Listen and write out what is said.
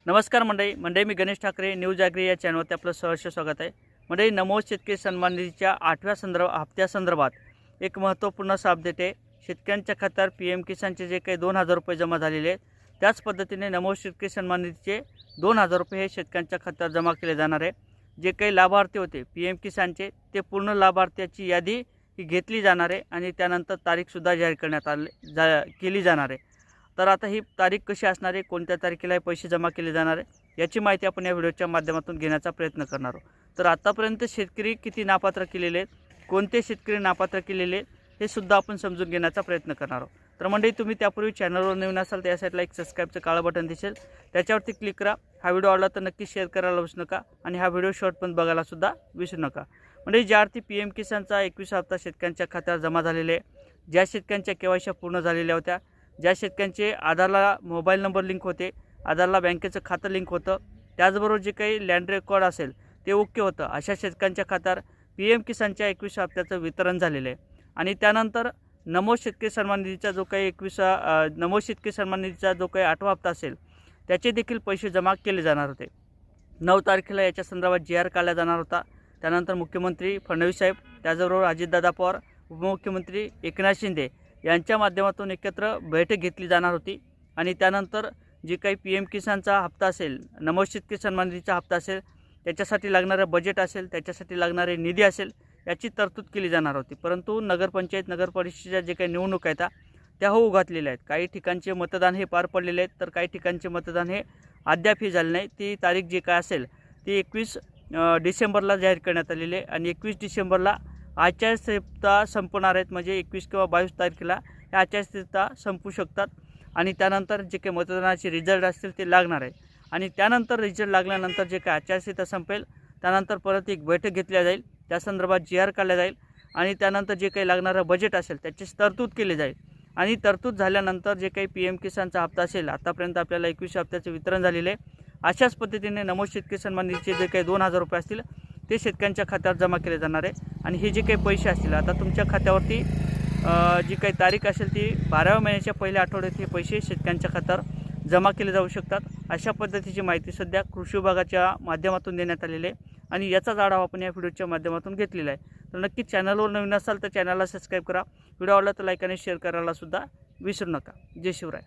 नमस्कार मंडळी मी Ganesh Thackeray news agree या चॅनलवरती आपलं सहर्ष स्वागत आहे। मंडळी नमो शेतकरी सन्मान निधीच्या 8व्या हप्त्यासंदर्भात एक महत्त्वपूर्ण अपडेट आहे। शेतकऱ्यांच्या खात्यावर PM किसानचे जे काही 2000 रुपये जमा झालेले आहेत त्याच पद्धतीने नमो शेतकरी सन्मान निधीचे 2000 रुपये हे शेतकऱ्यांच्या खात्यावर जमा केले जाणार आहे। जे काही लाभार्थी होते PM किसानचे ते पूर्ण लाभार्थ्याची यादी ही घेतली जाणार आहे आणि त्यानंतर तारीखसुद्धा जाहीर करण्यात केली जाणार आहे। तर आता ही तारीख कशी असणार आहे, कोणत्या तारखेला हे पैसे जमा केले जाणार आहे याची माहिती आपण या व्हिडिओच्या माध्यमातून घेण्याचा प्रयत्न करणार आहोत। तर आतापर्यंत शेतकरी किती नापात्र केलेले आहेत, कोणते शेतकरी नापात्र केलेले आहेत हे सुद्धा आपण समजून घेण्याचा प्रयत्न करणार आहोत। तर मंडळी तुम्ही त्यापूर्वी चॅनलवर नवीन असाल तर या साईडला एक सबस्क्राईबचं काळं बटन दिसेल, त्याच्यावरती क्लिक करा। हा व्हिडिओ आवडला तर नक्की शेअर करायला विसरू नका आणि हा व्हिडिओ शॉर्टपर्यंत बघायला सुद्धा विसरू नका। म्हणजे ज्या अर्थी PM किसानचा 21 हप्ता शेतकऱ्यांच्या खात्यावर जमा झालेले आहे, ज्या शेतकऱ्यांच्या KYC पूर्ण झालेल्या होत्या, ज्या शेतकऱ्यांचे आधारला मोबाईल नंबर लिंक होते, आधारला बँकेचं खातं लिंक होतं, त्याचबरोबर जे काही लँड रेकॉर्ड असेल ते ओके होतं, अशा शेतकऱ्यांच्या खात्यावर PM किसानच्या 21 हप्त्याचं वितरण झालेलं आहे। आणि त्यानंतर नमो शेतकरी सन्मान निधीचा जो काही नमो शेतकरी सन्मान निधीचा जो काही 8वा हप्ता असेल त्याचे देखील पैसे जमा केले जाणार होते। 9 तारखेला याच्या संदर्भात GR काढला जाणार होता। त्यानंतर मुख्यमंत्री फडणवीस साहेब, त्याचबरोबर अजितदादा पवार, उपमुख्यमंत्री एकनाथ शिंदे यांच्या माध्यमातून एकत्र बैठक घेतली जाणार होती आणि त्यानंतर जे काही PM किसानचा हप्ता असेल, नमो शेतकरी सन्मान निधीचा हप्ता असेल, त्याच्यासाठी लागणारं बजेट असेल, त्याच्यासाठी लागणारे निधी असेल याची तरतूद केली जाणार होती। परंतु नगरपंचायत नगरपरिषदेच्या जे काही निवडणूक आहेत त्या होऊ घातलेल्या आहेत। काही ठिकाणचे मतदान हे पार पडलेले आहेत, तर काही ठिकाणचे मतदान हे अद्यापही झाले नाही। ती तारीख जी काय असेल ती 21 डिसेंबरला जाहीर करण्यात आलेली आहे आणि 21 डिसेंबरला आचारसंहिता संपणार आहेत। म्हणजे 21 किंवा 22 तारखेला या आचारसंहिता संपू शकतात आणि त्यानंतर जे काही मतदानाचे रिझल्ट असतील ते लागणार आहे आणि त्यानंतर रिझल्ट लागल्यानंतर जे काही आचारसंहिता संपेल त्यानंतर परत एक बैठक घेतली जाईल, त्या संदर्भात GR काढला जाईल आणि त्यानंतर जे काही लागणारं बजेट असेल त्याची तरतूद केली जाईल आणि तरतूद झाल्यानंतर जे काही PM किसानचा हप्ता असेल, आतापर्यंत आपल्याला 21 हप्त्याचं वितरण झालेलं आहे। अशाच पद्धतीने नमो शेतकरी सन्मान निधीचे जे काही 2000 रुपये असतील ते शेतकऱ्यांच्या खात्यावर जमा केले जाणार आहे आणि हे जे काही पैसे असतील आता तुमच्या खात्यावरती जी काही तारीख असेल ती 12व्या महिन्याच्या पहिल्या आठवड्यात हे पैसे शेतकऱ्यांच्या खात्यावर जमा केले जाऊ शकतात। अशा पद्धतीची माहिती सध्या कृषी विभागाच्या माध्यमातून देण्यात आलेली आहे आणि याचाच आढावा आपण या व्हिडिओच्या माध्यमातून घेतलेला आहे। तर नक्कीच चॅनलवर नवीन असाल तर चॅनलला सबस्क्राईब करा, व्हिडिओ आवडला तर लाईक आणि शेअर करायला सुद्धा विसरू नका। जय शिवराय।